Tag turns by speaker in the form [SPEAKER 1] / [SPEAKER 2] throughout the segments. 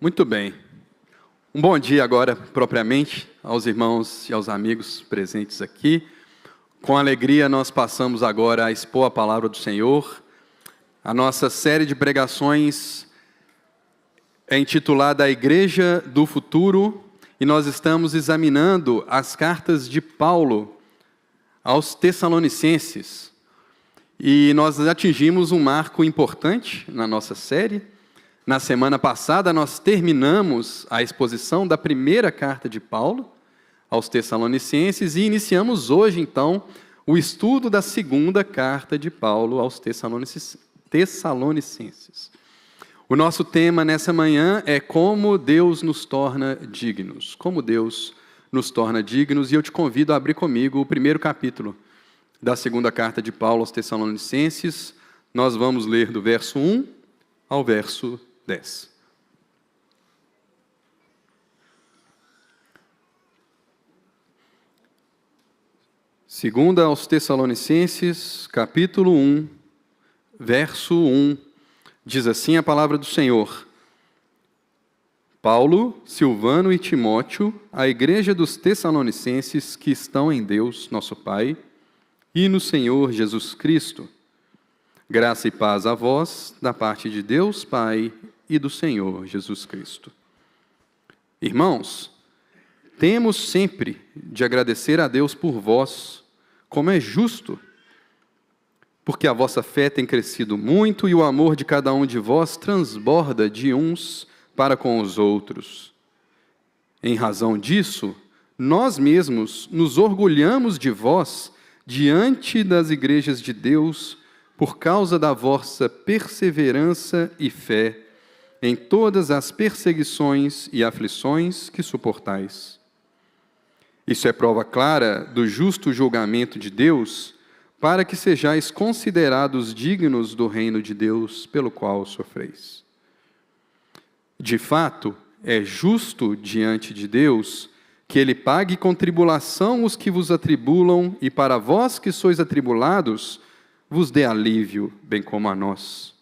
[SPEAKER 1] Muito bem. Um bom dia agora, propriamente, aos irmãos e aos amigos presentes aqui. Com alegria, nós passamos agora a expor a palavra do Senhor. A nossa série de pregações é intitulada A Igreja do Futuro, e nós estamos examinando as cartas de Paulo aos Tessalonicenses. E nós atingimos um marco importante na nossa série. Na semana passada, nós terminamos a exposição da primeira carta de Paulo aos Tessalonicenses e iniciamos hoje, então, o estudo da segunda carta de Paulo aos Tessalonicenses. O nosso tema nessa manhã é como Deus nos torna dignos. Como Deus nos torna dignos, e eu te convido a abrir comigo o primeiro capítulo da segunda carta de Paulo aos Tessalonicenses. Nós vamos ler do verso 1 ao verso 10. Segunda aos Tessalonicenses, capítulo 1, verso 1, diz assim a palavra do Senhor: Paulo, Silvano e Timóteo, a igreja dos Tessalonicenses que estão em Deus, nosso Pai, e no Senhor Jesus Cristo. Graça e paz a vós, da parte de Deus Pai e do Senhor Jesus Cristo. Irmãos, temos sempre de agradecer a Deus por vós, como é justo, porque a vossa fé tem crescido muito e o amor de cada um de vós transborda de uns para com os outros. Em razão disso, nós mesmos nos orgulhamos de vós diante das igrejas de Deus, por causa da vossa perseverança e fé em todas as perseguições e aflições que suportais. Isso é prova clara do justo julgamento de Deus, para que sejais considerados dignos do reino de Deus pelo qual sofreis. De fato, é justo diante de Deus que Ele pague com tribulação os que vos atribulam, e para vós que sois atribulados, vos dê alívio, bem como a nós.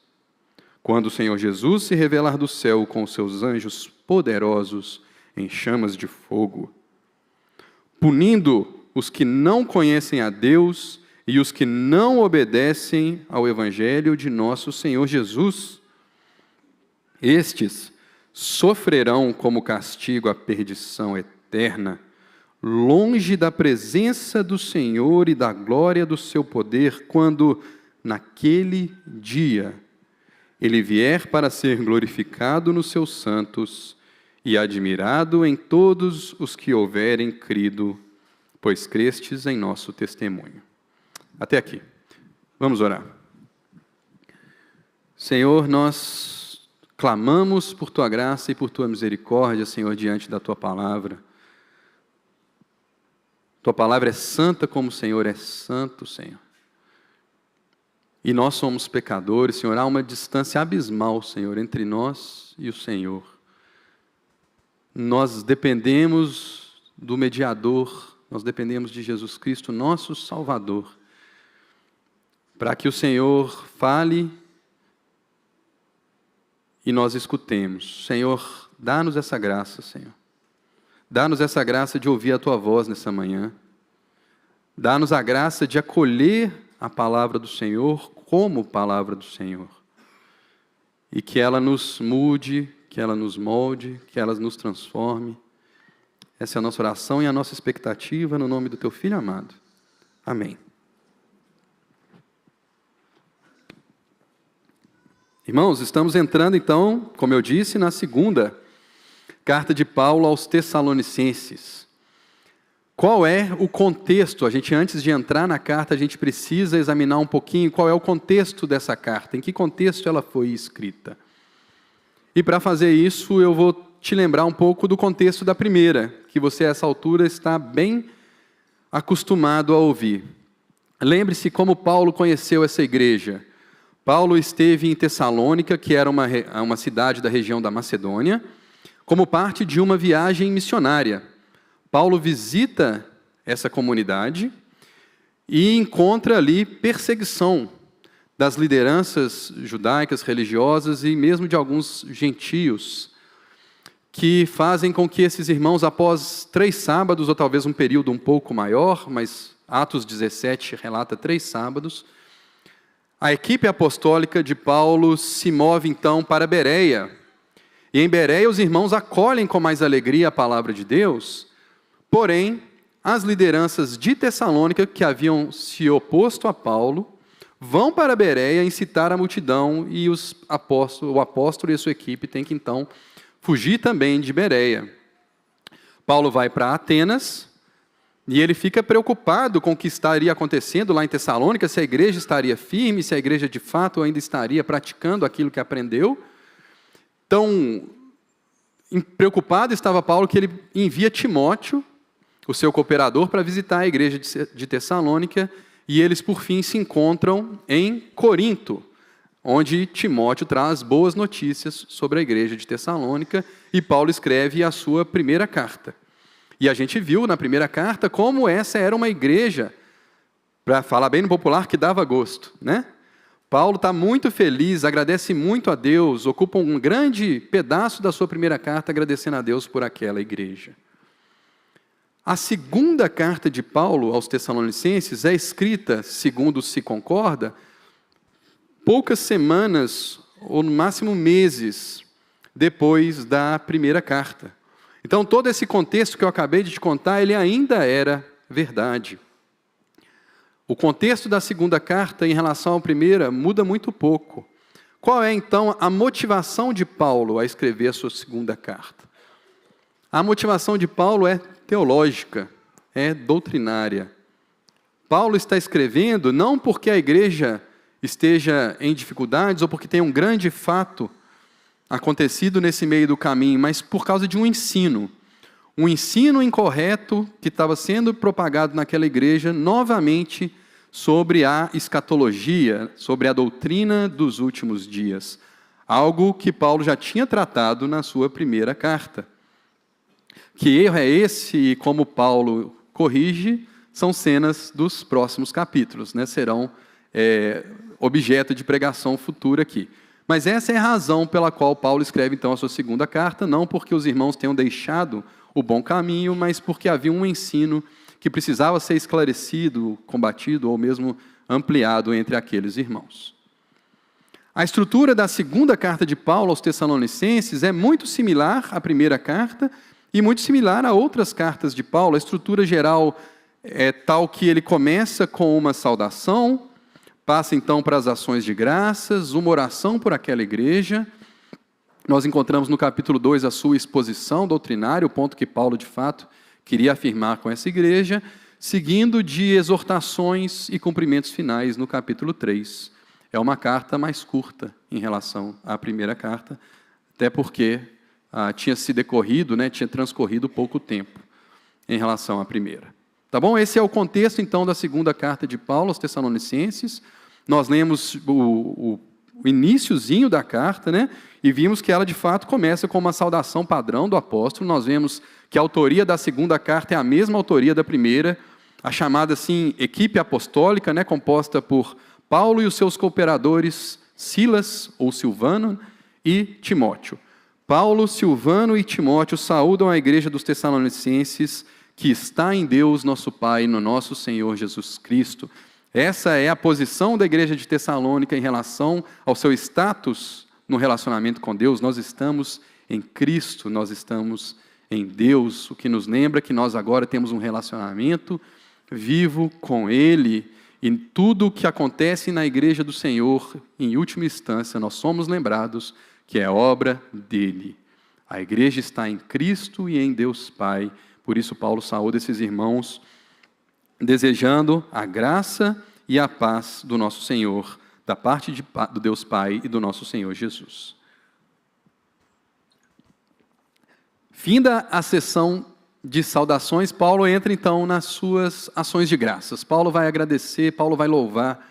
[SPEAKER 1] Quando o Senhor Jesus se revelar do céu com os seus anjos poderosos em chamas de fogo, punindo os que não conhecem a Deus e os que não obedecem ao Evangelho de nosso Senhor Jesus. Estes sofrerão como castigo a perdição eterna, longe da presença do Senhor e da glória do seu poder, quando, naquele dia, Ele vier para ser glorificado nos seus santos e admirado em todos os que houverem crido, pois crestes em nosso testemunho. Até aqui. Vamos orar. Senhor, nós clamamos por Tua graça e por Tua misericórdia, Senhor, diante da Tua palavra. Tua palavra é santa como o Senhor é santo, Senhor. E nós somos pecadores, Senhor. Há uma distância abismal, Senhor, entre nós e o Senhor. Nós dependemos do mediador, nós dependemos de Jesus Cristo, nosso Salvador, para que o Senhor fale e nós escutemos. Senhor, dá-nos essa graça, Senhor. Dá-nos essa graça de ouvir a Tua voz nessa manhã. Dá-nos a graça de acolher a palavra do Senhor como palavra do Senhor. E que ela nos mude, que ela nos molde, que ela nos transforme. Essa é a nossa oração e a nossa expectativa no nome do Teu Filho amado. Amém. Irmãos, estamos entrando então, como eu disse, na segunda carta de Paulo aos Tessalonicenses. Qual é o contexto? Antes de entrar na carta, a gente precisa examinar um pouquinho qual é o contexto dessa carta, em que contexto ela foi escrita. E para fazer isso, eu vou te lembrar um pouco do contexto da primeira, que você a essa altura está bem acostumado a ouvir. Lembre-se como Paulo conheceu essa igreja. Paulo esteve em Tessalônica, que era uma cidade da região da Macedônia, como parte de uma viagem missionária. Paulo visita essa comunidade e encontra ali perseguição das lideranças judaicas, religiosas e mesmo de alguns gentios. que fazem com que esses irmãos, após 3 sábados, ou talvez um período um pouco maior, mas Atos 17 relata 3 sábados, a equipe apostólica de Paulo se move então para Bereia. E em Bereia os irmãos acolhem com mais alegria a palavra de Deus, porém, as lideranças de Tessalônica, que haviam se oposto a Paulo, vão para Bereia incitar a multidão e o apóstolo e a sua equipe têm que então fugir também de Bereia. Paulo vai para Atenas e ele fica preocupado com o que estaria acontecendo lá em Tessalônica, se a igreja estaria firme, se a igreja de fato ainda estaria praticando aquilo que aprendeu. Tão preocupado estava Paulo que ele envia Timóteo, o seu cooperador, para visitar a igreja de Tessalônica, e eles, por fim, se encontram em Corinto, onde Timóteo traz boas notícias sobre a igreja de Tessalônica, e Paulo escreve a sua primeira carta. E a gente viu na primeira carta como essa era uma igreja, para falar bem no popular, que dava gosto, né? Paulo está muito feliz, agradece muito a Deus, ocupa um grande pedaço da sua primeira carta agradecendo a Deus por aquela igreja. A segunda carta de Paulo aos Tessalonicenses é escrita, segundo se concorda, poucas semanas, ou no máximo meses, depois da primeira carta. Então, todo esse contexto que eu acabei de te contar, ele ainda era verdade. O contexto da segunda carta em relação à primeira muda muito pouco. Qual é, então, a motivação de Paulo a escrever a sua segunda carta? A motivação de Paulo é teológica, é doutrinária. Paulo está escrevendo não porque a igreja esteja em dificuldades ou porque tem um grande fato acontecido nesse meio do caminho, mas por causa de um ensino incorreto que estava sendo propagado naquela igreja, novamente, sobre a escatologia, sobre a doutrina dos últimos dias. Algo que Paulo já tinha tratado na sua primeira carta. Que erro é esse e como Paulo corrige, são cenas dos próximos capítulos, né? Serão objeto de pregação futura aqui. Mas essa é a razão pela qual Paulo escreve então a sua segunda carta, não porque os irmãos tenham deixado o bom caminho, mas porque havia um ensino que precisava ser esclarecido, combatido ou mesmo ampliado entre aqueles irmãos. A estrutura da segunda carta de Paulo aos Tessalonicenses é muito similar à primeira carta e muito similar a outras cartas de Paulo. A estrutura geral é tal que ele começa com uma saudação, passa então para as ações de graças, uma oração por aquela igreja. Nós encontramos no capítulo 2 a sua exposição doutrinária, o ponto que Paulo, de fato, queria afirmar com essa igreja, seguindo de exortações e cumprimentos finais no capítulo 3. É uma carta mais curta em relação à primeira carta, até porque tinha transcorrido pouco tempo em relação à primeira. Tá bom? Esse é o contexto, então, da segunda carta de Paulo aos Tessalonicenses. Nós lemos o iniciozinho da carta, né? E vimos que ela, de fato, começa com uma saudação padrão do apóstolo. Nós vemos que a autoria da segunda carta é a mesma autoria da primeira, a chamada, assim, equipe apostólica, né? Composta por Paulo e os seus cooperadores, Silas, ou Silvano, e Timóteo. Paulo, Silvano e Timóteo saúdam a igreja dos Tessalonicenses, que está em Deus, nosso Pai, no nosso Senhor Jesus Cristo. Essa é a posição da igreja de Tessalônica em relação ao seu status no relacionamento com Deus. Nós estamos em Cristo, nós estamos em Deus, o que nos lembra que nós agora temos um relacionamento vivo com Ele, e tudo o que acontece na igreja do Senhor, em última instância, nós somos lembrados que é obra dEle. A igreja está em Cristo e em Deus Pai. Por isso Paulo saúda esses irmãos, desejando a graça e a paz do nosso Senhor, da parte do Deus Pai e do nosso Senhor Jesus. Finda a sessão de saudações, Paulo entra então nas suas ações de graças. Paulo vai agradecer, Paulo vai louvar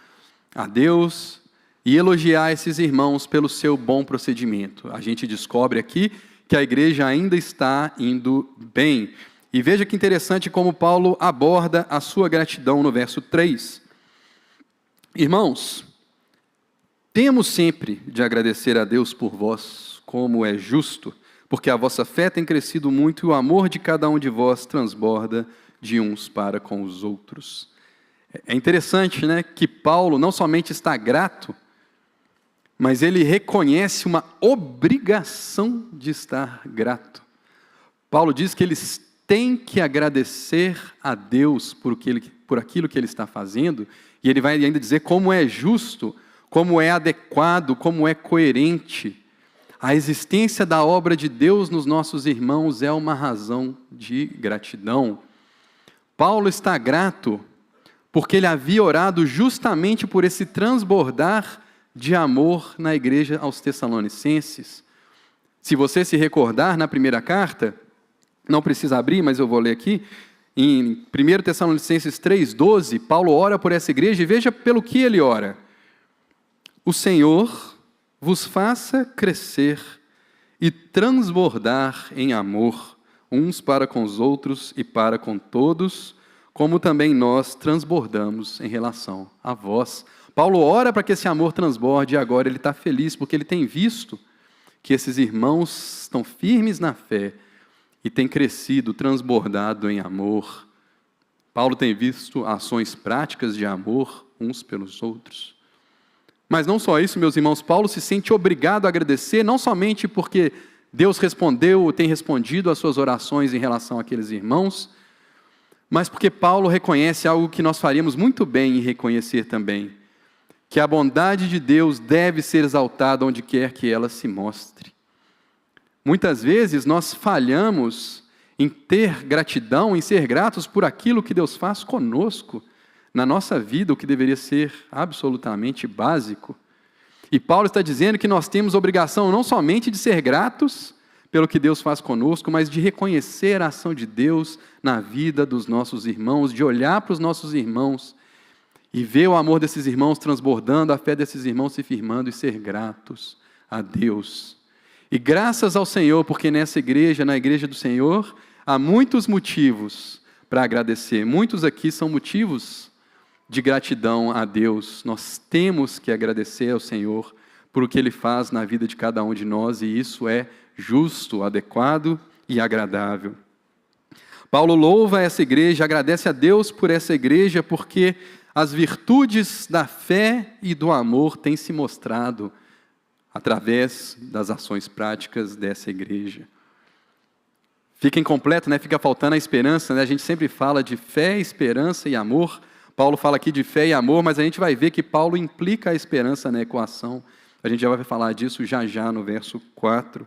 [SPEAKER 1] a Deus e elogiar esses irmãos pelo seu bom procedimento. A gente descobre aqui que a igreja ainda está indo bem. E veja que interessante como Paulo aborda a sua gratidão no verso 3. Irmãos, temos sempre de agradecer a Deus por vós, como é justo, porque a vossa fé tem crescido muito e o amor de cada um de vós transborda de uns para com os outros. É interessante, né, que Paulo não somente está grato, mas ele reconhece uma obrigação de estar grato. Paulo diz que eles têm que agradecer a Deus por aquilo que ele está fazendo, e ele vai ainda dizer como é justo, como é adequado, como é coerente. A existência da obra de Deus nos nossos irmãos é uma razão de gratidão. Paulo está grato porque ele havia orado justamente por esse transbordar de amor na igreja aos Tessalonicenses. Se você se recordar, na primeira carta, não precisa abrir, mas eu vou ler aqui, em 1 Tessalonicenses 3,12, Paulo ora por essa igreja e veja pelo que ele ora. O Senhor vos faça crescer e transbordar em amor, uns para com os outros e para com todos, como também nós transbordamos em relação a vós. Paulo ora para que esse amor transborde e agora ele está feliz, porque ele tem visto que esses irmãos estão firmes na fé e têm crescido, transbordado em amor. Paulo tem visto ações práticas de amor uns pelos outros. Mas não só isso, meus irmãos, Paulo se sente obrigado a agradecer, não somente porque Deus respondeu ou tem respondido às suas orações em relação àqueles irmãos, mas porque Paulo reconhece algo que nós faríamos muito bem em reconhecer também, que a bondade de Deus deve ser exaltada onde quer que ela se mostre. Muitas vezes nós falhamos em ter gratidão, em ser gratos por aquilo que Deus faz conosco, na nossa vida, o que deveria ser absolutamente básico. E Paulo está dizendo que nós temos obrigação não somente de ser gratos pelo que Deus faz conosco, mas de reconhecer a ação de Deus na vida dos nossos irmãos, de olhar para os nossos irmãos e ver o amor desses irmãos transbordando, a fé desses irmãos se firmando e ser gratos a Deus. E graças ao Senhor, porque nessa igreja, na igreja do Senhor, há muitos motivos para agradecer. Muitos aqui são motivos de gratidão a Deus. Nós temos que agradecer ao Senhor por o que Ele faz na vida de cada um de nós, e isso é justo, adequado e agradável. Paulo louva essa igreja, agradece a Deus por essa igreja, porque as virtudes da fé e do amor têm se mostrado através das ações práticas dessa igreja. Fica incompleto, né? Fica faltando a esperança, né? A gente sempre fala de fé, esperança e amor. Paulo fala aqui de fé e amor, mas a gente vai ver que Paulo implica a esperança na equação. A gente já vai falar disso já no verso 4.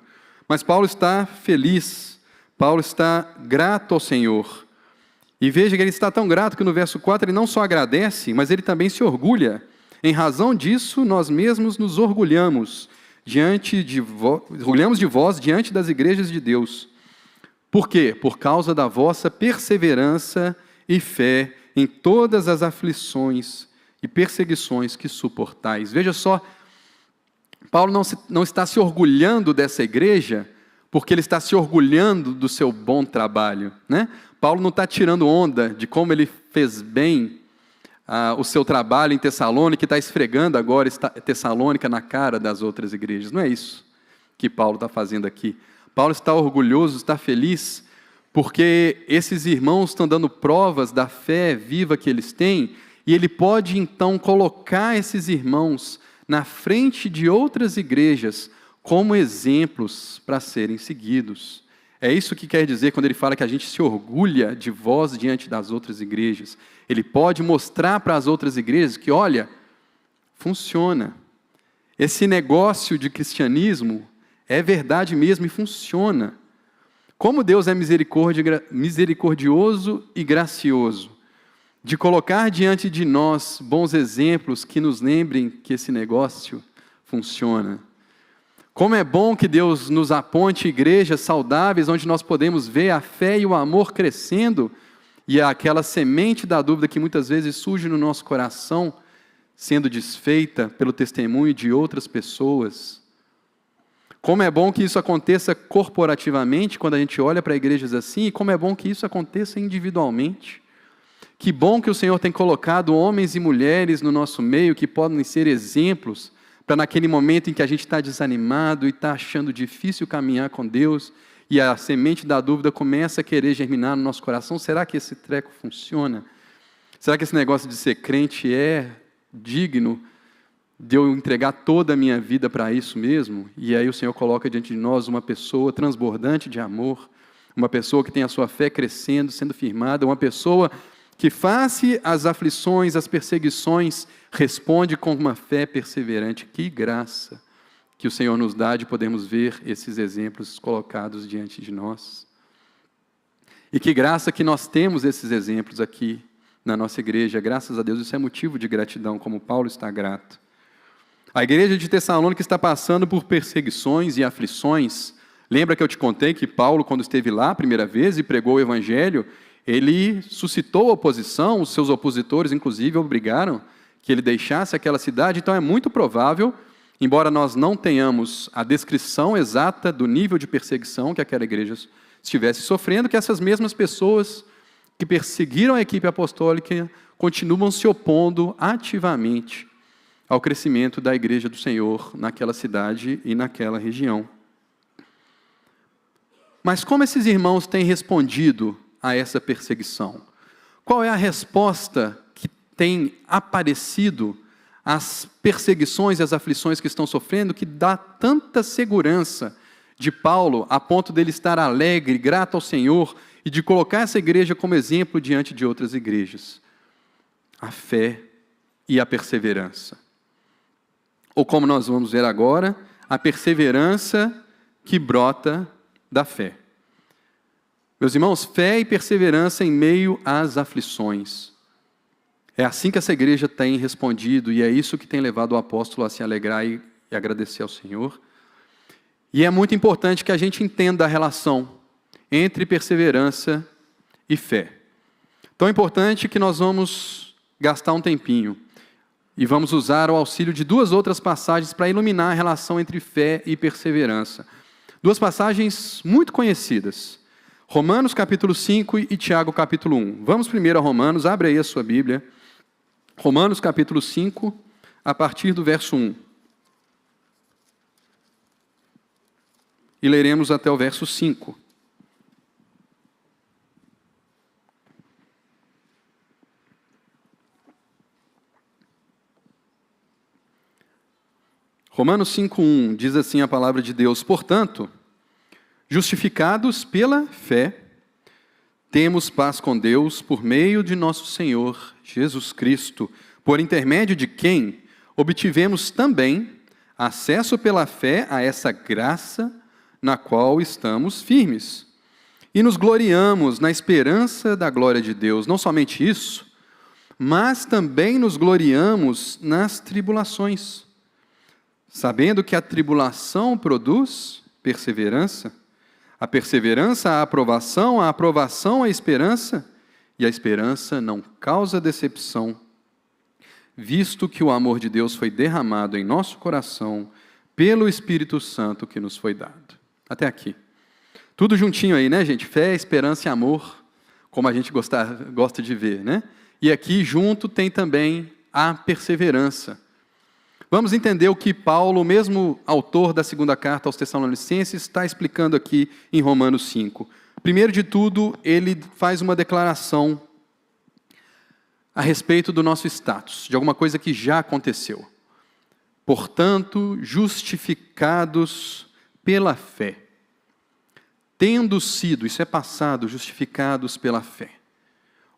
[SPEAKER 1] Mas Paulo está feliz, Paulo está grato ao Senhor. E veja que ele está tão grato que no verso 4 ele não só agradece, mas ele também se orgulha. Em razão disso, nós mesmos nos orgulhamos de vós diante das igrejas de Deus. Por quê? Por causa da vossa perseverança e fé em todas as aflições e perseguições que suportais. Veja só, Paulo não está se orgulhando dessa igreja porque ele está se orgulhando do seu bom trabalho, né? Paulo não está tirando onda de como ele fez bem o seu trabalho em Tessalônica, e está esfregando agora Tessalônica na cara das outras igrejas. Não é isso que Paulo está fazendo aqui. Paulo está orgulhoso, está feliz, porque esses irmãos estão dando provas da fé viva que eles têm, e ele pode então colocar esses irmãos na frente de outras igrejas como exemplos para serem seguidos. É isso que quer dizer quando ele fala que a gente se orgulha de vós diante das outras igrejas. Ele pode mostrar para as outras igrejas que, olha, funciona. Esse negócio de cristianismo é verdade mesmo e funciona. Como Deus é misericordioso e gracioso, de colocar diante de nós bons exemplos que nos lembrem que esse negócio funciona. Como é bom que Deus nos aponte igrejas saudáveis, onde nós podemos ver a fé e o amor crescendo, e aquela semente da dúvida que muitas vezes surge no nosso coração, sendo desfeita pelo testemunho de outras pessoas. Como é bom que isso aconteça corporativamente, quando a gente olha para igrejas assim, e como é bom que isso aconteça individualmente. Que bom que o Senhor tem colocado homens e mulheres no nosso meio, que podem ser exemplos para naquele momento em que a gente está desanimado e está achando difícil caminhar com Deus, e a semente da dúvida começa a querer germinar no nosso coração, será que esse treco funciona? Será que esse negócio de ser crente é digno de eu entregar toda a minha vida para isso mesmo? E aí o Senhor coloca diante de nós uma pessoa transbordante de amor, uma pessoa que tem a sua fé crescendo, sendo firmada, uma pessoa que face às aflições, às perseguições, responde com uma fé perseverante. Que graça que o Senhor nos dá de podermos ver esses exemplos colocados diante de nós. E que graça que nós temos esses exemplos aqui na nossa igreja. Graças a Deus, isso é motivo de gratidão, como Paulo está grato. A igreja de Tessalônica está passando por perseguições e aflições. Lembra que eu te contei que Paulo, quando esteve lá a primeira vez e pregou o evangelho, ele suscitou oposição, os seus opositores, inclusive, obrigaram que ele deixasse aquela cidade. Então é muito provável, embora nós não tenhamos a descrição exata do nível de perseguição que aquela igreja estivesse sofrendo, que essas mesmas pessoas que perseguiram a equipe apostólica continuam se opondo ativamente ao crescimento da igreja do Senhor naquela cidade e naquela região. Mas como esses irmãos têm respondido a essa perseguição? Qual é a resposta que tem aparecido às perseguições e às aflições que estão sofrendo, que dá tanta segurança de Paulo, a ponto dele estar alegre, grato ao Senhor, e de colocar essa igreja como exemplo diante de outras igrejas? A fé e a perseverança. Ou como nós vamos ver agora, a perseverança que brota da fé. Meus irmãos, fé e perseverança em meio às aflições. É assim que essa igreja tem respondido, e é isso que tem levado o apóstolo a se alegrar e agradecer ao Senhor. E é muito importante que a gente entenda a relação entre perseverança e fé. Tão importante que nós vamos gastar um tempinho e vamos usar o auxílio de duas outras passagens para iluminar a relação entre fé e perseverança. Duas passagens muito conhecidas. Romanos capítulo 5 e Tiago capítulo 1. Vamos primeiro a Romanos, abre aí a sua Bíblia. Romanos capítulo 5, a partir do verso 1. E leremos até o verso 5. Romanos 5:1 diz assim a palavra de Deus: portanto, justificados pela fé, temos paz com Deus por meio de nosso Senhor Jesus Cristo, por intermédio de quem obtivemos também acesso pela fé a essa graça na qual estamos firmes. E nos gloriamos na esperança da glória de Deus. Não somente isso, mas também nos gloriamos nas tribulações, sabendo que a tribulação produz perseverança, a perseverança, a aprovação, a esperança, e a esperança não causa decepção, visto que o amor de Deus foi derramado em nosso coração pelo Espírito Santo que nos foi dado. Até aqui. Tudo juntinho aí, né, gente? Fé, esperança e amor, como a gente gosta de ver, né? E aqui junto tem também a perseverança. Vamos entender o que Paulo, o mesmo autor da segunda carta aos Tessalonicenses, está explicando aqui em Romanos 5. Primeiro de tudo, ele faz uma declaração a respeito do nosso status, de alguma coisa que já aconteceu. Portanto, justificados pela fé, tendo sido, isso é passado, justificados pela fé.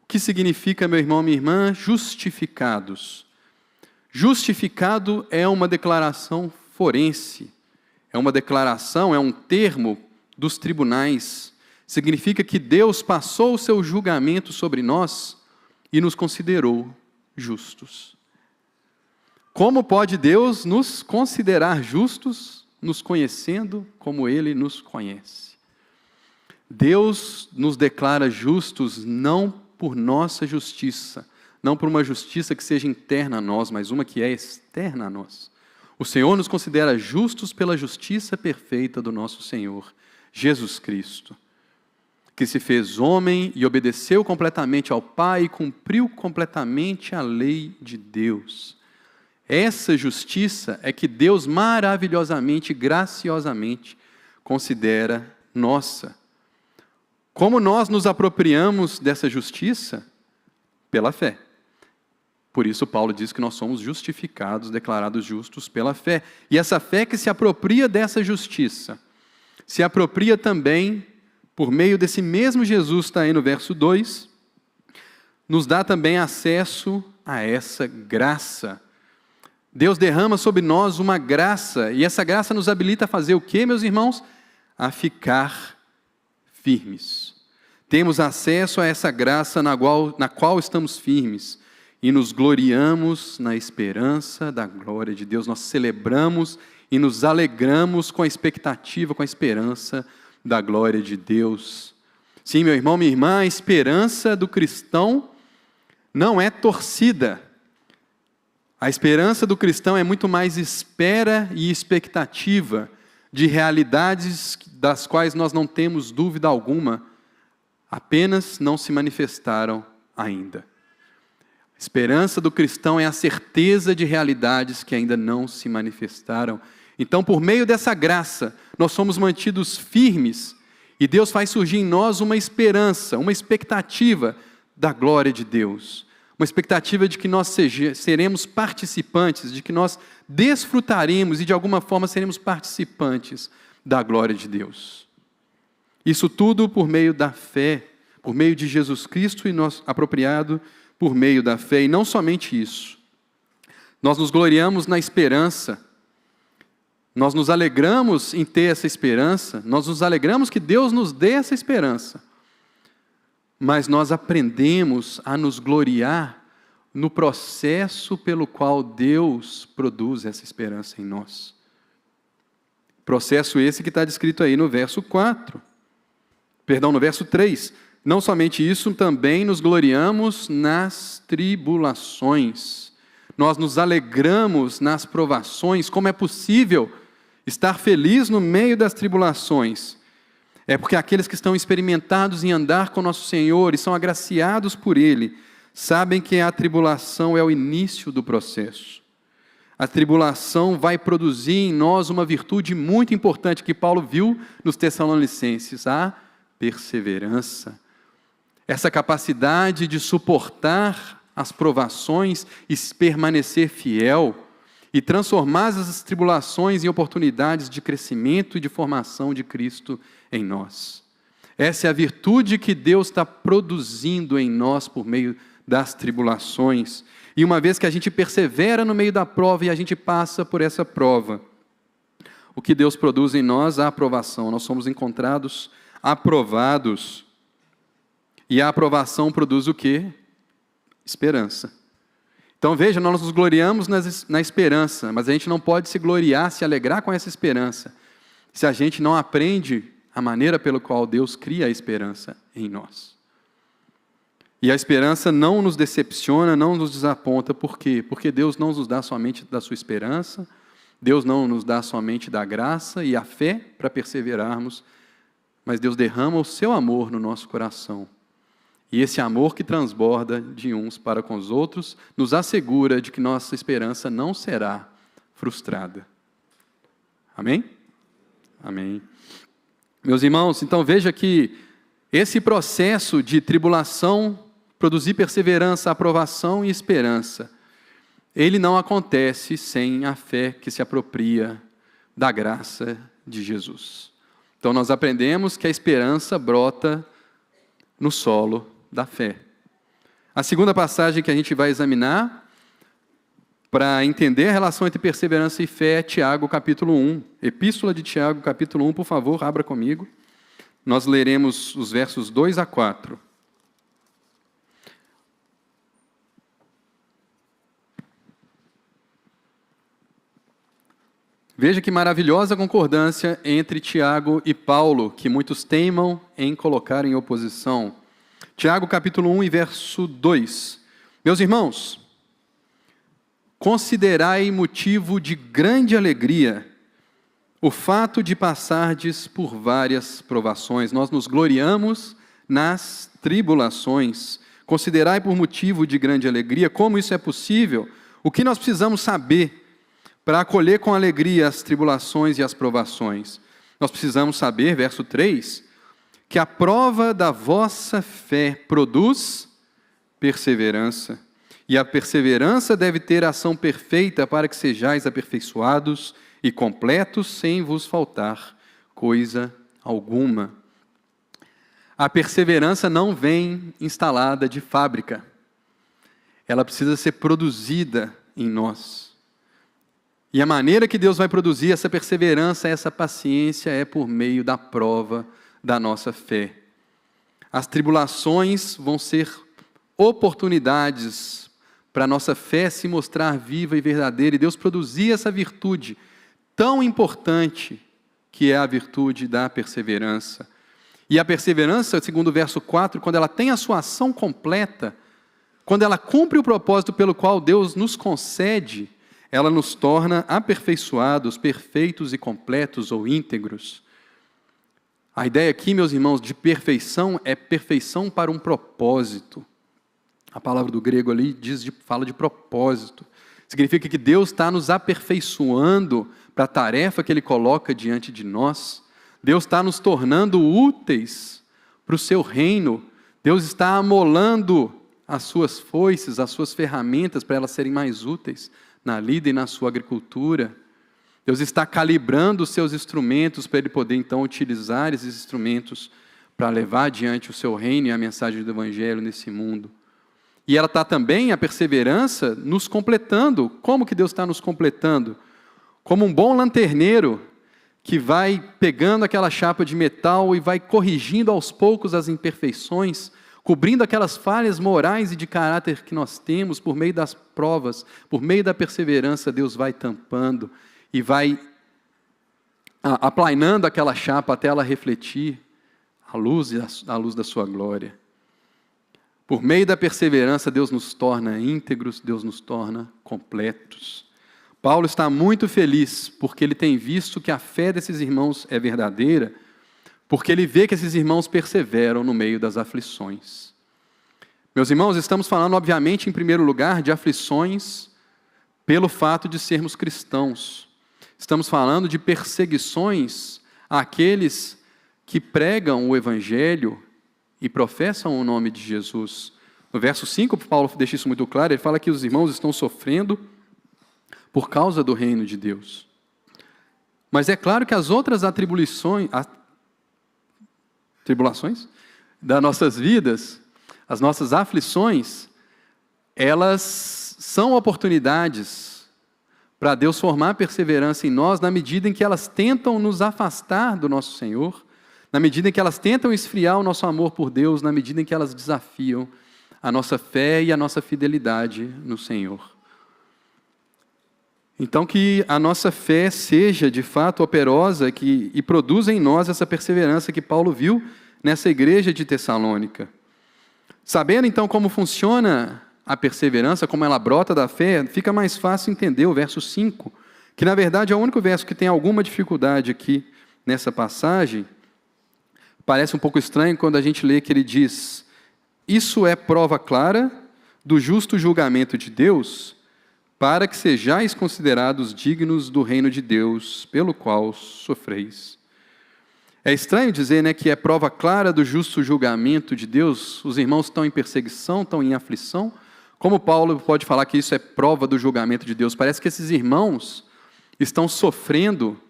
[SPEAKER 1] O que significa, meu irmão, minha irmã, justificados? Justificado é uma declaração forense, é uma declaração, é um termo dos tribunais. Significa que Deus passou o seu julgamento sobre nós e nos considerou justos. Como pode Deus nos considerar justos, nos conhecendo como Ele nos conhece? Deus nos declara justos não por nossa justiça, não por uma justiça que seja interna a nós, mas uma que é externa a nós. O Senhor nos considera justos pela justiça perfeita do nosso Senhor, Jesus Cristo, que se fez homem e obedeceu completamente ao Pai e cumpriu completamente a lei de Deus. Essa justiça é que Deus maravilhosamente, graciosamente considera nossa. Como nós nos apropriamos dessa justiça? Pela fé. Por isso Paulo diz que nós somos justificados, declarados justos pela fé. E essa fé que se apropria dessa justiça, se apropria também, por meio desse mesmo Jesus, está aí no verso 2, nos dá também acesso a essa graça. Deus derrama sobre nós uma graça, e essa graça nos habilita a fazer o quê, meus irmãos? A ficar firmes. Temos acesso a essa graça na qual estamos firmes, e nos gloriamos na esperança da glória de Deus. Nós celebramos e nos alegramos com a expectativa, com a esperança da glória de Deus. Sim, meu irmão, minha irmã, a esperança do cristão não é torcida. A esperança do cristão é muito mais espera e expectativa de realidades das quais nós não temos dúvida alguma, apenas não se manifestaram ainda. A esperança do cristão é a certeza de realidades que ainda não se manifestaram. Então, por meio dessa graça, nós somos mantidos firmes e Deus faz surgir em nós uma esperança, uma expectativa da glória de Deus. Uma expectativa de que nós seremos participantes, de que nós desfrutaremos e de alguma forma seremos participantes da glória de Deus. Isso tudo por meio da fé, por meio de Jesus Cristo e nós apropriado por meio da fé. E não somente isso. Nós nos gloriamos na esperança. Nós nos alegramos em ter essa esperança. Nós nos alegramos que Deus nos dê essa esperança. Mas nós aprendemos a nos gloriar no processo pelo qual Deus produz essa esperança em nós. Processo esse que está descrito aí no verso 3. Não somente isso, também nos gloriamos nas tribulações. Nós nos alegramos nas provações. Como é possível estar feliz no meio das tribulações? É porque aqueles que estão experimentados em andar com nosso Senhor e são agraciados por Ele, sabem que a tribulação é o início do processo. A tribulação vai produzir em nós uma virtude muito importante que Paulo viu nos Tessalonicenses, a perseverança. Essa capacidade de suportar as provações e permanecer fiel e transformar as tribulações em oportunidades de crescimento e de formação de Cristo em nós. Essa é a virtude que Deus está produzindo em nós por meio das tribulações. E uma vez que a gente persevera no meio da prova e a gente passa por essa prova, o que Deus produz em nós? A aprovação. Nós somos encontrados aprovados. E a aprovação produz o quê? Esperança. Então veja, nós nos gloriamos na esperança, mas a gente não pode se gloriar, se alegrar com essa esperança, se a gente não aprende a maneira pela qual Deus cria a esperança em nós. E a esperança não nos decepciona, não nos desaponta. Por quê? Porque Deus não nos dá somente da sua esperança, Deus não nos dá somente da graça e a fé para perseverarmos, mas Deus derrama o seu amor no nosso coração. E esse amor que transborda de uns para com os outros, nos assegura de que nossa esperança não será frustrada. Amém? Amém. Meus irmãos, então veja que esse processo de tribulação, produzir perseverança, aprovação e esperança, ele não acontece sem a fé que se apropria da graça de Jesus. Então nós aprendemos que a esperança brota no solo da fé. A segunda passagem que a gente vai examinar para entender a relação entre perseverança e fé é Tiago, capítulo 1. Epístola de Tiago, capítulo 1, por favor, abra comigo. Nós leremos os versos 2 a 4. Veja que maravilhosa concordância entre Tiago e Paulo, que muitos teimam em colocar em oposição. Tiago, capítulo 1 e verso 2. Meus irmãos, considerai motivo de grande alegria o fato de passardes por várias provações. Nós nos gloriamos nas tribulações. Considerai por motivo de grande alegria. Como isso é possível? O que nós precisamos saber para acolher com alegria as tribulações e as provações? Nós precisamos saber, verso 3, que a prova da vossa fé produz perseverança. E a perseverança deve ter ação perfeita para que sejais aperfeiçoados e completos sem vos faltar coisa alguma. A perseverança não vem instalada de fábrica. Ela precisa ser produzida em nós. E a maneira que Deus vai produzir essa perseverança, essa paciência, é por meio da prova da nossa fé. As tribulações vão ser oportunidades para a nossa fé se mostrar viva e verdadeira, e Deus produzir essa virtude tão importante, que é a virtude da perseverança. E a perseverança, segundo o verso 4, quando ela tem a sua ação completa, quando ela cumpre o propósito pelo qual Deus nos concede, ela nos torna aperfeiçoados, perfeitos e completos ou íntegros. A ideia aqui, meus irmãos, de perfeição é perfeição para um propósito. A palavra do grego ali fala de propósito. Significa que Deus está nos aperfeiçoando para a tarefa que Ele coloca diante de nós. Deus está nos tornando úteis para o seu reino. Deus está amolando as suas foices, as suas ferramentas para elas serem mais úteis na lida e na sua agricultura. Deus está calibrando os seus instrumentos para Ele poder então utilizar esses instrumentos para levar adiante o seu reino e a mensagem do Evangelho nesse mundo. E ela está também, a perseverança, nos completando. Como que Deus está nos completando? Como um bom lanterneiro que vai pegando aquela chapa de metal e vai corrigindo aos poucos as imperfeições, cobrindo aquelas falhas morais e de caráter que nós temos por meio das provas, por meio da perseverança, Deus vai tampando e vai aplainando aquela chapa até ela refletir a luz da sua glória. Por meio da perseverança, Deus nos torna íntegros, Deus nos torna completos. Paulo está muito feliz porque ele tem visto que a fé desses irmãos é verdadeira, porque ele vê que esses irmãos perseveram no meio das aflições. Meus irmãos, estamos falando, obviamente, em primeiro lugar, de aflições pelo fato de sermos cristãos. Estamos falando de perseguições àqueles que pregam o Evangelho e professam o nome de Jesus. No verso 5, Paulo deixa isso muito claro, ele fala que os irmãos estão sofrendo por causa do reino de Deus. Mas é claro que as outras tribulações das nossas vidas, as nossas aflições, elas são oportunidades para Deus formar perseverança em nós, na medida em que elas tentam nos afastar do nosso Senhor, na medida em que elas tentam esfriar o nosso amor por Deus, na medida em que elas desafiam a nossa fé e a nossa fidelidade no Senhor. Então, que a nossa fé seja, de fato, operosa e produza em nós essa perseverança que Paulo viu nessa igreja de Tessalônica. Sabendo, então, como funciona a perseverança, como ela brota da fé, fica mais fácil entender o verso 5, que, na verdade, é o único verso que tem alguma dificuldade aqui nessa passagem. Parece um pouco estranho quando a gente lê que ele diz: isso é prova clara do justo julgamento de Deus, para que sejais considerados dignos do reino de Deus, pelo qual sofreis. É estranho dizer, que é prova clara do justo julgamento de Deus. Os irmãos estão em perseguição, estão em aflição. Como Paulo pode falar que isso é prova do julgamento de Deus? Parece que esses irmãos estão sofrendo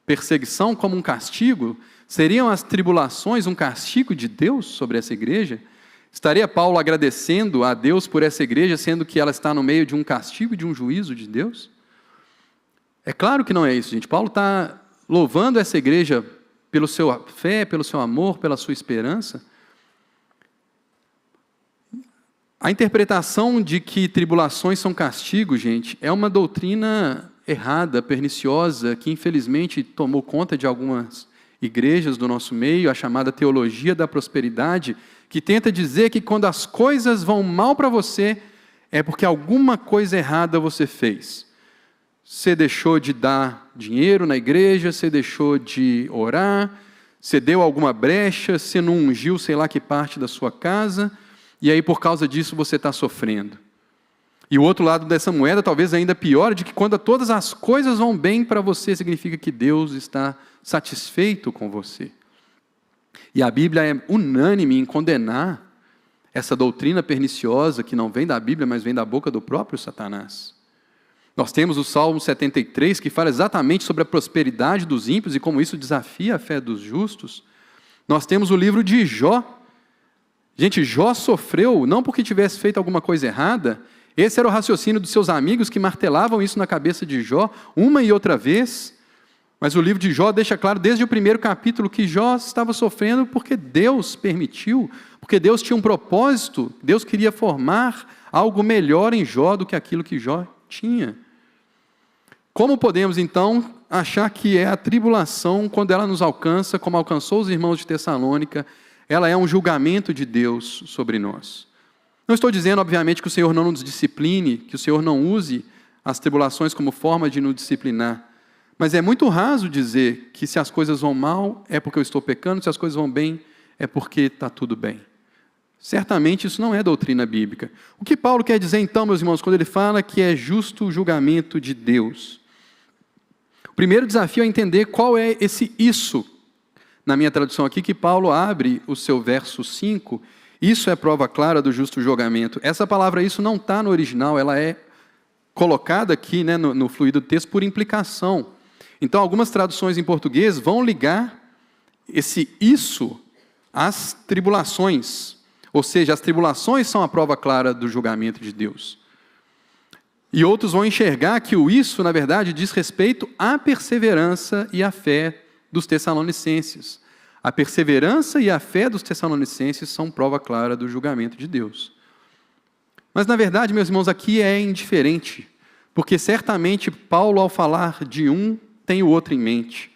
[SPEAKER 1] perseguição como um castigo. Seriam as tribulações um castigo de Deus sobre essa igreja? Estaria Paulo agradecendo a Deus por essa igreja, sendo que ela está no meio de um castigo e de um juízo de Deus? É claro que não é isso, gente. Paulo está louvando essa igreja pela sua fé, pelo seu amor, pela sua esperança. A interpretação de que tribulações são castigo, gente, é uma doutrina errada, perniciosa, que infelizmente tomou conta de algumas igrejas do nosso meio, a chamada teologia da prosperidade, que tenta dizer que quando as coisas vão mal para você, é porque alguma coisa errada você fez. Você deixou de dar dinheiro na igreja, você deixou de orar, você deu alguma brecha, você não ungiu sei lá que parte da sua casa, e aí por causa disso você está sofrendo. E o outro lado dessa moeda, talvez ainda pior, de que quando todas as coisas vão bem para você, significa que Deus está satisfeito com você. E a Bíblia é unânime em condenar essa doutrina perniciosa que não vem da Bíblia, mas vem da boca do próprio Satanás. Nós temos o Salmo 73, que fala exatamente sobre a prosperidade dos ímpios e como isso desafia a fé dos justos. Nós temos o livro de Jó. Gente, Jó sofreu não porque tivesse feito alguma coisa errada. Esse era o raciocínio dos seus amigos que martelavam isso na cabeça de Jó uma e outra vez. Mas o livro de Jó deixa claro desde o primeiro capítulo que Jó estava sofrendo porque Deus permitiu, porque Deus tinha um propósito, Deus queria formar algo melhor em Jó do que aquilo que Jó tinha. Como podemos, então, achar que é a tribulação, quando ela nos alcança, como alcançou os irmãos de Tessalônica, ela é um julgamento de Deus sobre nós? Não estou dizendo, obviamente, que o Senhor não nos discipline, que o Senhor não use as tribulações como forma de nos disciplinar. Mas é muito raso dizer que se as coisas vão mal, é porque eu estou pecando, se as coisas vão bem, é porque está tudo bem. Certamente isso não é doutrina bíblica. O que Paulo quer dizer, então, meus irmãos, quando ele fala que é justo o julgamento de Deus? O primeiro desafio é entender qual é esse isso. Na minha tradução aqui, que Paulo abre o seu verso 5, isso é prova clara do justo julgamento. Essa palavra isso não está no original, ela é colocada aqui, né, no fluido do texto por implicação. Então, algumas traduções em português vão ligar esse isso às tribulações. Ou seja, as tribulações são a prova clara do julgamento de Deus. E outros vão enxergar que o isso, na verdade, diz respeito à perseverança e à fé dos tessalonicenses. A perseverança e a fé dos tessalonicenses são prova clara do julgamento de Deus. Mas, na verdade, meus irmãos, aqui é indiferente, porque certamente Paulo, ao falar de um, tem o outro em mente.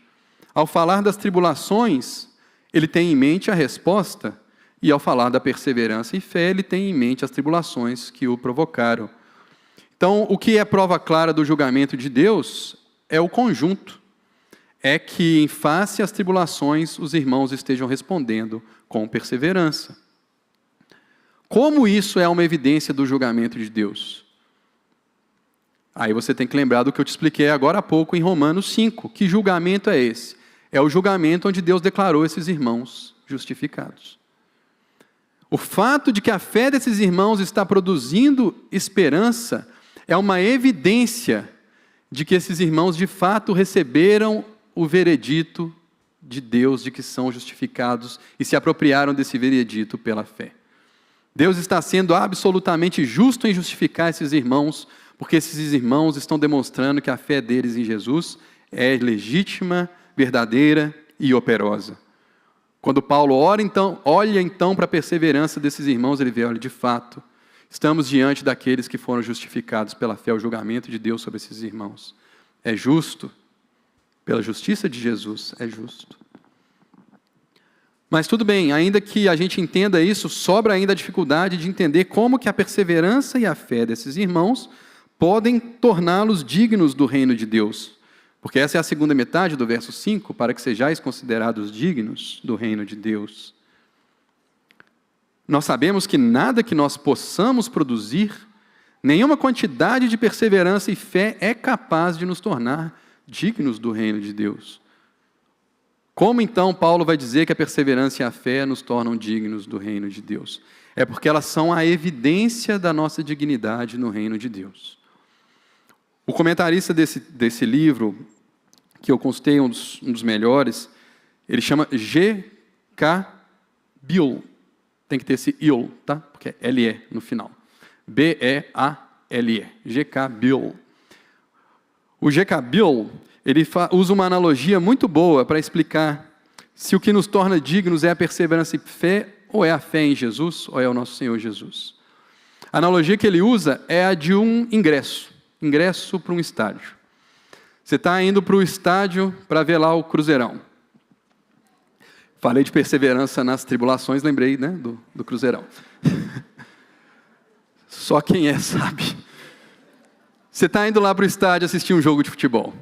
[SPEAKER 1] Ao falar das tribulações, ele tem em mente a resposta, e ao falar da perseverança e fé, ele tem em mente as tribulações que o provocaram. Então, o que é prova clara do julgamento de Deus é o conjunto. É que, em face às tribulações, os irmãos estejam respondendo com perseverança. Como isso é uma evidência do julgamento de Deus? Aí você tem que lembrar do que eu te expliquei agora há pouco em Romanos 5. Que julgamento é esse? É o julgamento onde Deus declarou esses irmãos justificados. O fato de que a fé desses irmãos está produzindo esperança é uma evidência de que esses irmãos de fato receberam o veredito de Deus de que são justificados e se apropriaram desse veredito pela fé. Deus está sendo absolutamente justo em justificar esses irmãos, porque esses irmãos estão demonstrando que a fé deles em Jesus é legítima, verdadeira e operosa. Quando Paulo olha então para a perseverança desses irmãos, ele vê, olha, de fato, estamos diante daqueles que foram justificados pela fé, o julgamento de Deus sobre esses irmãos. É justo, pela justiça de Jesus, é justo. Mas tudo bem, ainda que a gente entenda isso, sobra ainda a dificuldade de entender como que a perseverança e a fé desses irmãos podem torná-los dignos do reino de Deus. Porque essa é a segunda metade do verso 5, para que sejais considerados dignos do reino de Deus. Nós sabemos que nada que nós possamos produzir, nenhuma quantidade de perseverança e fé é capaz de nos tornar dignos do reino de Deus. Como então Paulo vai dizer que a perseverança e a fé nos tornam dignos do reino de Deus? É porque elas são a evidência da nossa dignidade no reino de Deus. O comentarista desse livro, que eu consultei, um dos melhores, ele chama G.K. Beale. Tem que ter esse il, tá? Porque é L-E no final. B-E-A-L-E. G.K. Beale. O G.K. Beale, ele usa uma analogia muito boa para explicar se o que nos torna dignos é a perseverança e fé, ou é a fé em Jesus, ou é o nosso Senhor Jesus. A analogia que ele usa é a de um ingresso para um estádio. Você está indo para o estádio para ver lá o Cruzeirão. Falei de perseverança nas tribulações, lembrei, né, do Cruzeirão. Só quem sabe. Você está indo lá para o estádio assistir um jogo de futebol.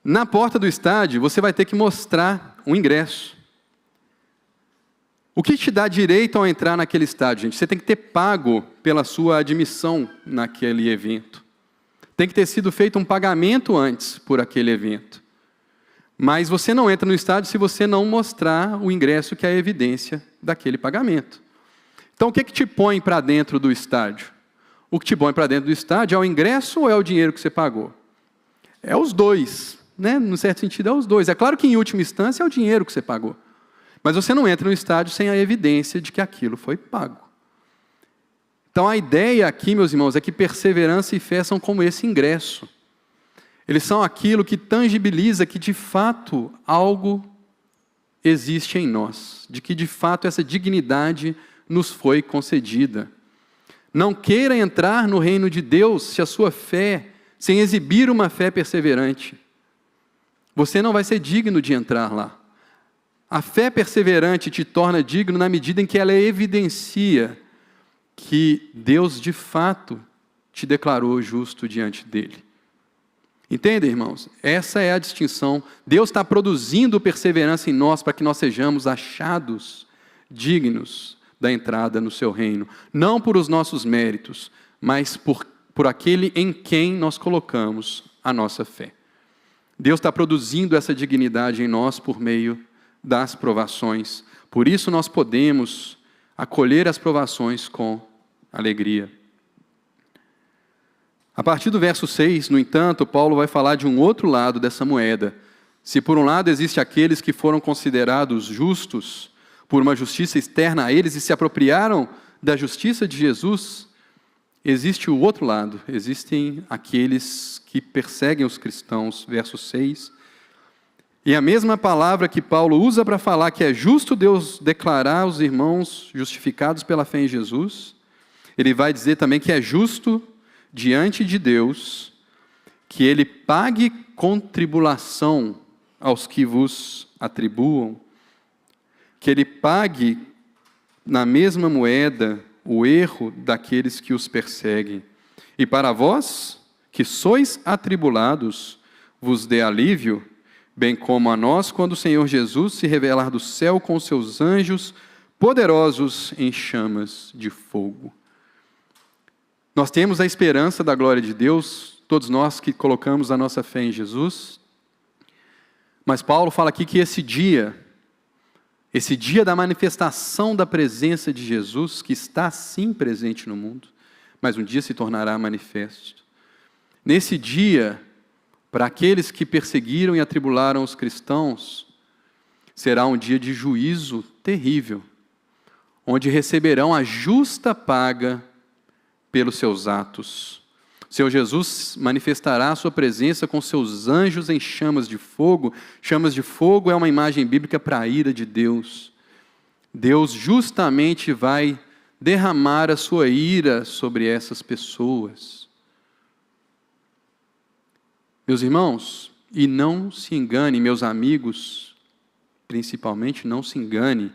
[SPEAKER 1] Na porta do estádio, você vai ter que mostrar um ingresso. O que te dá direito ao entrar naquele estádio, gente? Você tem que ter pago pela sua admissão naquele evento. Tem que ter sido feito um pagamento antes por aquele evento. Mas você não entra no estádio se você não mostrar o ingresso, que é a evidência daquele pagamento. Então, o que te põe para dentro do estádio? O que te põe para dentro do estádio é o ingresso ou é o dinheiro que você pagou? É os dois, né? No certo sentido, é os dois. É claro que, em última instância, é o dinheiro que você pagou. Mas você não entra no estádio sem a evidência de que aquilo foi pago. Então, a ideia aqui, meus irmãos, é que perseverança e fé são como esse ingresso. Eles são aquilo que tangibiliza que, de fato, algo existe em nós, de que, de fato, essa dignidade nos foi concedida. Não queira entrar no reino de Deus se a sua fé, sem exibir uma fé perseverante. Você não vai ser digno de entrar lá. A fé perseverante te torna digno na medida em que ela evidencia que Deus, de fato, te declarou justo diante dele. Entendem, irmãos? Essa é a distinção. Deus está produzindo perseverança em nós para que nós sejamos achados dignos da entrada no seu reino. Não por os nossos méritos, mas por aquele em quem nós colocamos a nossa fé. Deus está produzindo essa dignidade em nós por meio das provações. Por isso nós podemos acolher as provações com alegria. A partir do verso 6, no entanto, Paulo vai falar de um outro lado dessa moeda. Se por um lado existe aqueles que foram considerados justos por uma justiça externa a eles e se apropriaram da justiça de Jesus, existe o outro lado. Existem aqueles que perseguem os cristãos, verso 6. E a mesma palavra que Paulo usa para falar que é justo Deus declarar os irmãos justificados pela fé em Jesus, ele vai dizer também que é justo diante de Deus que ele pague contribulação aos que vos atribuam, que ele pague na mesma moeda o erro daqueles que os perseguem. E para vós, que sois atribulados, vos dê alívio, bem como a nós, quando o Senhor Jesus se revelar do céu com os seus anjos poderosos em chamas de fogo. Nós temos a esperança da glória de Deus, todos nós que colocamos a nossa fé em Jesus, mas Paulo fala aqui que esse dia da manifestação da presença de Jesus, que está sim presente no mundo, mas um dia se tornará manifesto. Nesse dia, para aqueles que perseguiram e atribularam os cristãos, será um dia de juízo terrível, onde receberão a justa paga pelos seus atos. O Senhor Jesus manifestará a sua presença com seus anjos em chamas de fogo. Chamas de fogo é uma imagem bíblica para a ira de Deus. Deus justamente vai derramar a sua ira sobre essas pessoas. Meus irmãos, e não se engane, meus amigos, principalmente não se engane,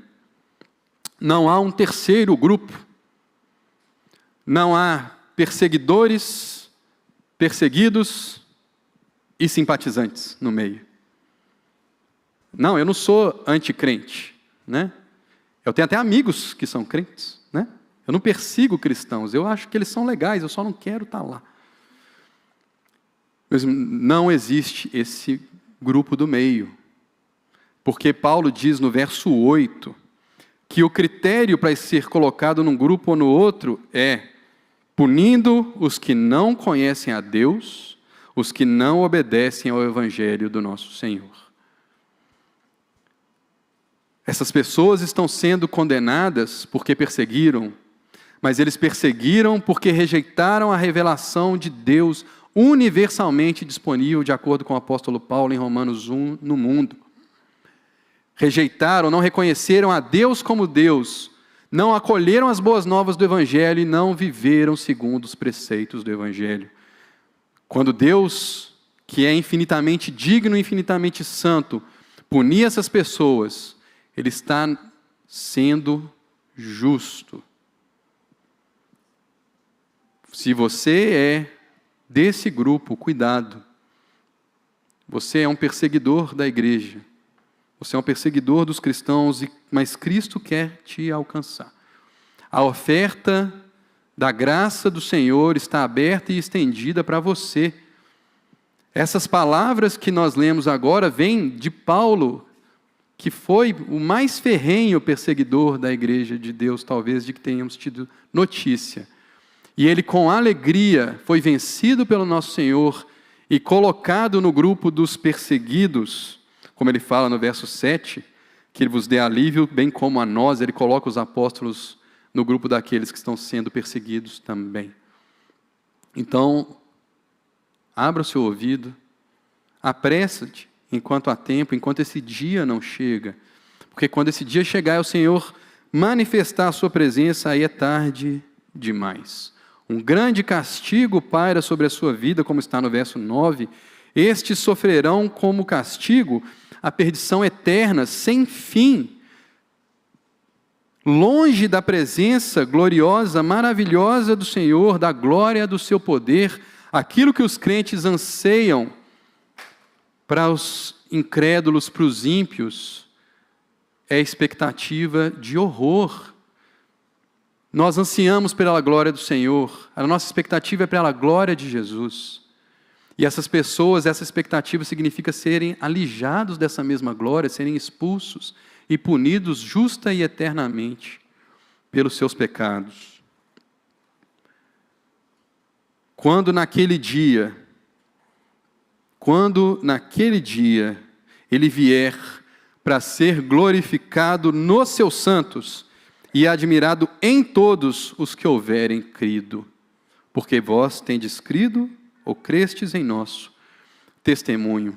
[SPEAKER 1] não há um terceiro grupo, não há perseguidores, perseguidos e simpatizantes no meio. Não, eu não sou anticrente, né? Eu tenho até amigos que são crentes, né? Eu não persigo cristãos, eu acho que eles são legais, eu só não quero estar lá. Mas não existe esse grupo do meio, porque Paulo diz no verso 8, que o critério para ser colocado num grupo ou no outro é punindo os que não conhecem a Deus, os que não obedecem ao Evangelho do nosso Senhor. Essas pessoas estão sendo condenadas porque perseguiram, mas eles perseguiram porque rejeitaram a revelação de Deus universalmente disponível, de acordo com o apóstolo Paulo em Romanos 1, no mundo. Rejeitaram, não reconheceram a Deus como Deus, não acolheram as boas novas do Evangelho e não viveram segundo os preceitos do Evangelho. Quando Deus, que é infinitamente digno e infinitamente santo, punir essas pessoas, Ele está sendo justo. Se você é desse grupo, cuidado. Você é um perseguidor da igreja. Você é um perseguidor dos cristãos, mas Cristo quer te alcançar. A oferta da graça do Senhor está aberta e estendida para você. Essas palavras que nós lemos agora vêm de Paulo, que foi o mais ferrenho perseguidor da igreja de Deus, talvez, de que tenhamos tido notícia. E ele, com alegria, foi vencido pelo nosso Senhor e colocado no grupo dos perseguidos, como ele fala no verso 7, que ele vos dê alívio, bem como a nós. Ele coloca os apóstolos no grupo daqueles que estão sendo perseguidos também. Então, abra o seu ouvido, apressa-te enquanto há tempo, enquanto esse dia não chega. Porque quando esse dia chegar e o Senhor manifestar a sua presença, aí é tarde demais. Um grande castigo paira sobre a sua vida, como está no verso 9. Estes sofrerão como castigo a perdição eterna, sem fim, longe da presença gloriosa, maravilhosa do Senhor, da glória do seu poder. Aquilo que os crentes anseiam para os incrédulos, para os ímpios, é expectativa de horror. Nós ansiamos pela glória do Senhor, a nossa expectativa é pela glória de Jesus. E essas pessoas, essa expectativa significa serem alijados dessa mesma glória, serem expulsos e punidos justa e eternamente pelos seus pecados. Quando naquele dia ele vier para ser glorificado nos seus santos e admirado em todos os que houverem crido, porque vós tendes crido ou crestes em nosso testemunho.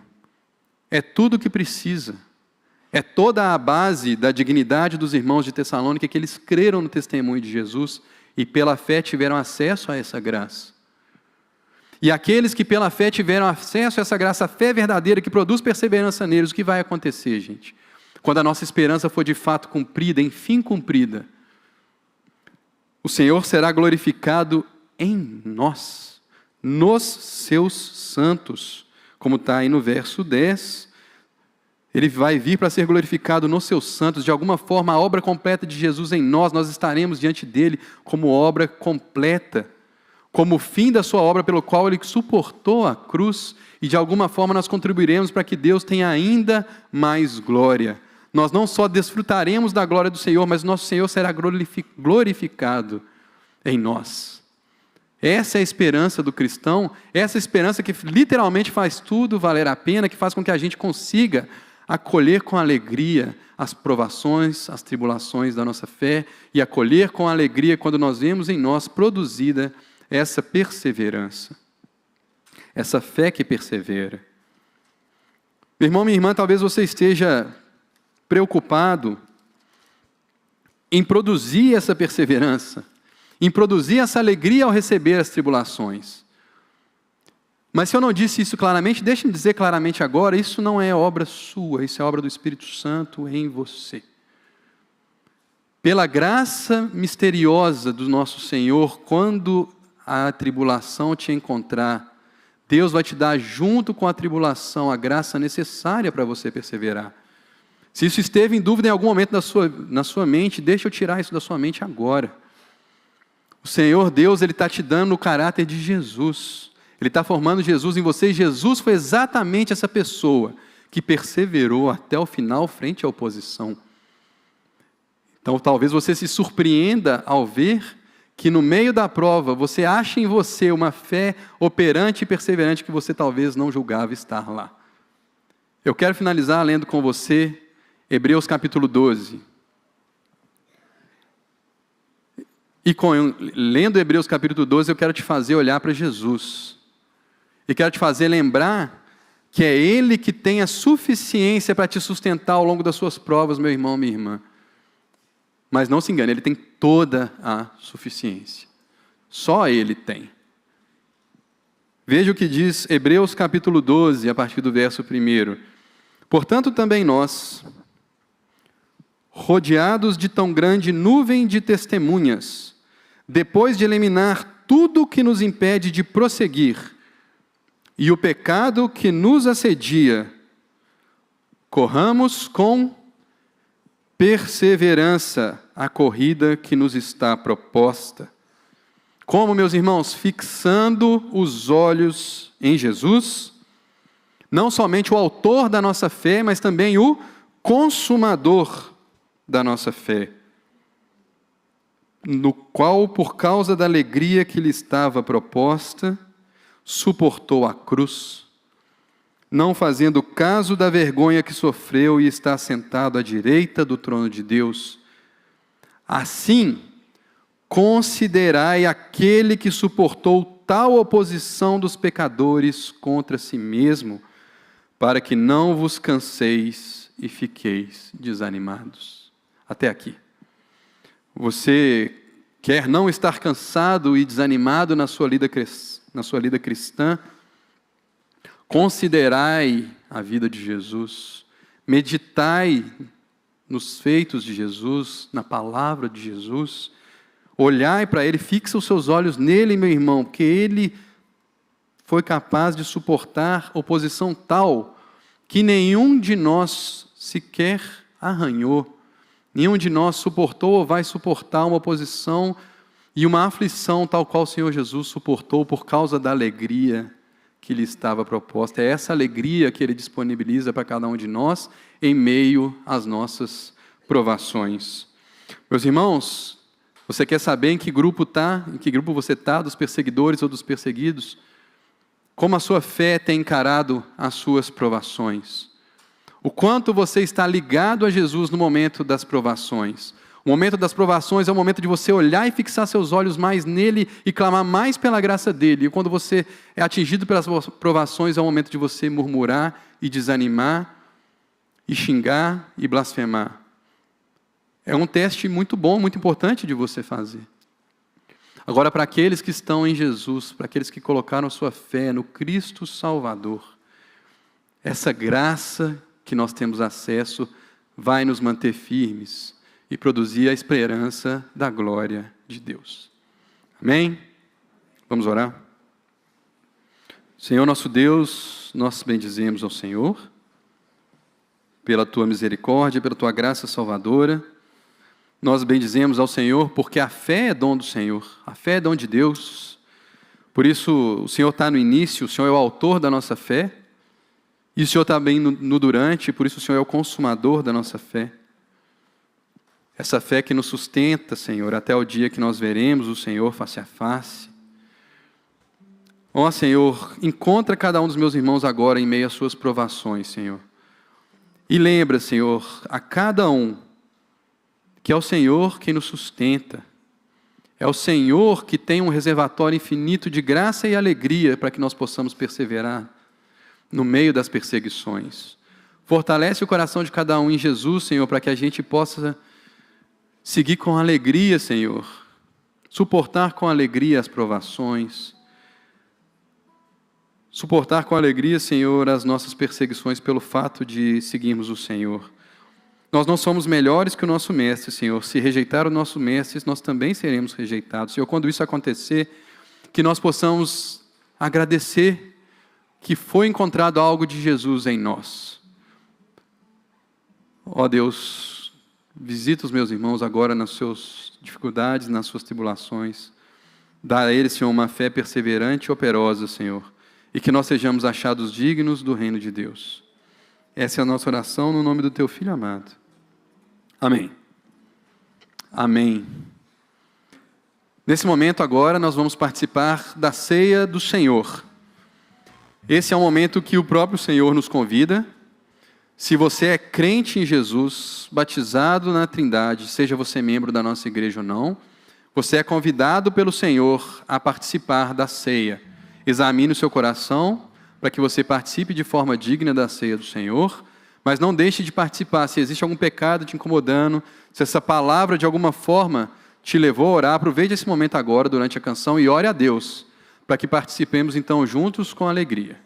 [SPEAKER 1] É tudo o que precisa. É toda a base da dignidade dos irmãos de Tessalônica, que eles creram no testemunho de Jesus e pela fé tiveram acesso a essa graça. E aqueles que pela fé tiveram acesso a essa graça, a fé verdadeira que produz perseverança neles, o que vai acontecer, gente? Quando a nossa esperança for de fato cumprida, enfim cumprida, o Senhor será glorificado em nós, nos seus santos, como está aí no verso 10. Ele vai vir para ser glorificado nos seus santos. De alguma forma, a obra completa de Jesus em nós estaremos diante dele como obra completa, como o fim da sua obra pelo qual ele suportou a cruz, e de alguma forma nós contribuiremos para que Deus tenha ainda mais glória. Nós não só desfrutaremos da glória do Senhor, mas nosso Senhor será glorificado em nós. Essa é a esperança do cristão, essa esperança que literalmente faz tudo valer a pena, que faz com que a gente consiga acolher com alegria as provações, as tribulações da nossa fé, e acolher com alegria quando nós vemos em nós produzida essa perseverança, essa fé que persevera. Meu irmão, minha irmã, talvez você esteja preocupado em produzir essa perseverança, em produzir essa alegria ao receber as tribulações. Mas se eu não disse isso claramente, deixe-me dizer claramente agora, isso não é obra sua, isso é obra do Espírito Santo em você. Pela graça misteriosa do nosso Senhor, quando a tribulação te encontrar, Deus vai te dar junto com a tribulação a graça necessária para você perseverar. Se isso esteve em dúvida em algum momento na sua mente, deixa eu tirar isso da sua mente agora. O Senhor Deus, Ele está te dando o caráter de Jesus. Ele está formando Jesus em você, e Jesus foi exatamente essa pessoa que perseverou até o final frente à oposição. Então talvez você se surpreenda ao ver que no meio da prova você acha em você uma fé operante e perseverante que você talvez não julgava estar lá. Eu quero finalizar lendo com você Hebreus capítulo 12. E lendo Hebreus capítulo 12, eu quero te fazer olhar para Jesus. E quero te fazer lembrar que é Ele que tem a suficiência para te sustentar ao longo das suas provas, meu irmão, minha irmã. Mas não se engane, Ele tem toda a suficiência. Só Ele tem. Veja o que diz Hebreus capítulo 12, a partir do verso 1. Portanto, também nós, rodeados de tão grande nuvem de testemunhas, depois de eliminar tudo o que nos impede de prosseguir, e o pecado que nos assedia, corramos com perseverança a corrida que nos está proposta. Como, meus irmãos? Fixando os olhos em Jesus, não somente o autor da nossa fé, mas também o consumador da nossa fé, no qual, por causa da alegria que lhe estava proposta, suportou a cruz, não fazendo caso da vergonha que sofreu, e está sentado à direita do trono de Deus. Assim, considerai aquele que suportou tal oposição dos pecadores contra si mesmo, para que não vos canseis e fiqueis desanimados. Até aqui. Você quer não estar cansado e desanimado na sua vida cristã? Considerai a vida de Jesus, meditai nos feitos de Jesus, na palavra de Jesus, olhai para Ele, fixa os seus olhos nele, meu irmão, porque Ele foi capaz de suportar oposição tal que nenhum de nós sequer arranhou, nenhum de nós suportou ou vai suportar uma oposição e uma aflição tal qual o Senhor Jesus suportou por causa da alegria que lhe estava proposta. É essa alegria que Ele disponibiliza para cada um de nós em meio às nossas provações. Meus irmãos, você quer saber em que grupo você está, dos perseguidores ou dos perseguidos? Como a sua fé tem encarado as suas provações? O quanto você está ligado a Jesus no momento das provações? O momento das provações é o momento de você olhar e fixar seus olhos mais nele e clamar mais pela graça dele. E quando você é atingido pelas provações, é o momento de você murmurar e desanimar, e xingar e blasfemar. É um teste muito bom, muito importante de você fazer. Agora, para aqueles que estão em Jesus, para aqueles que colocaram sua fé no Cristo Salvador, essa graça que nós temos acesso vai nos manter firmes e produzir a esperança da glória de Deus. Amém? Vamos orar? Senhor nosso Deus, nós bendizemos ao Senhor, pela Tua misericórdia, pela Tua graça salvadora. Nós bendizemos ao Senhor porque a fé é dom do Senhor, a fé é dom de Deus. Por isso, o Senhor está no início, o Senhor é o autor da nossa fé, e o Senhor está bem no durante, por isso o Senhor é o consumador da nossa fé. Essa fé que nos sustenta, Senhor, até o dia que nós veremos o Senhor face a face. Ó Senhor, encontra cada um dos meus irmãos agora em meio às suas provações, Senhor. E lembra, Senhor, a cada um, que é o Senhor quem nos sustenta. É o Senhor que tem um reservatório infinito de graça e alegria para que nós possamos perseverar no meio das perseguições. Fortalece o coração de cada um em Jesus, Senhor, para que a gente possa seguir com alegria, Senhor. Suportar com alegria as provações. Suportar com alegria, Senhor, as nossas perseguições pelo fato de seguirmos o Senhor. Nós não somos melhores que o nosso mestre, Senhor. Se rejeitar o nosso mestre, nós também seremos rejeitados. Senhor, quando isso acontecer, que nós possamos agradecer que foi encontrado algo de Jesus em nós. Ó Deus, visita os meus irmãos agora nas suas dificuldades, nas suas tribulações. Dá a eles, Senhor, uma fé perseverante e operosa, Senhor. E que nós sejamos achados dignos do reino de Deus. Essa é a nossa oração no nome do Teu Filho amado. Amém. Amém. Nesse momento agora nós vamos participar da ceia do Senhor. Esse é um momento que o próprio Senhor nos convida. Se você é crente em Jesus, batizado na Trindade, seja você membro da nossa igreja ou não, você é convidado pelo Senhor a participar da ceia. Examine o seu coração para que você participe de forma digna da ceia do Senhor, mas não deixe de participar. Se existe algum pecado te incomodando, se essa palavra de alguma forma te levou a orar, aproveite esse momento agora durante a canção e ore a Deus, para que participemos então juntos com alegria.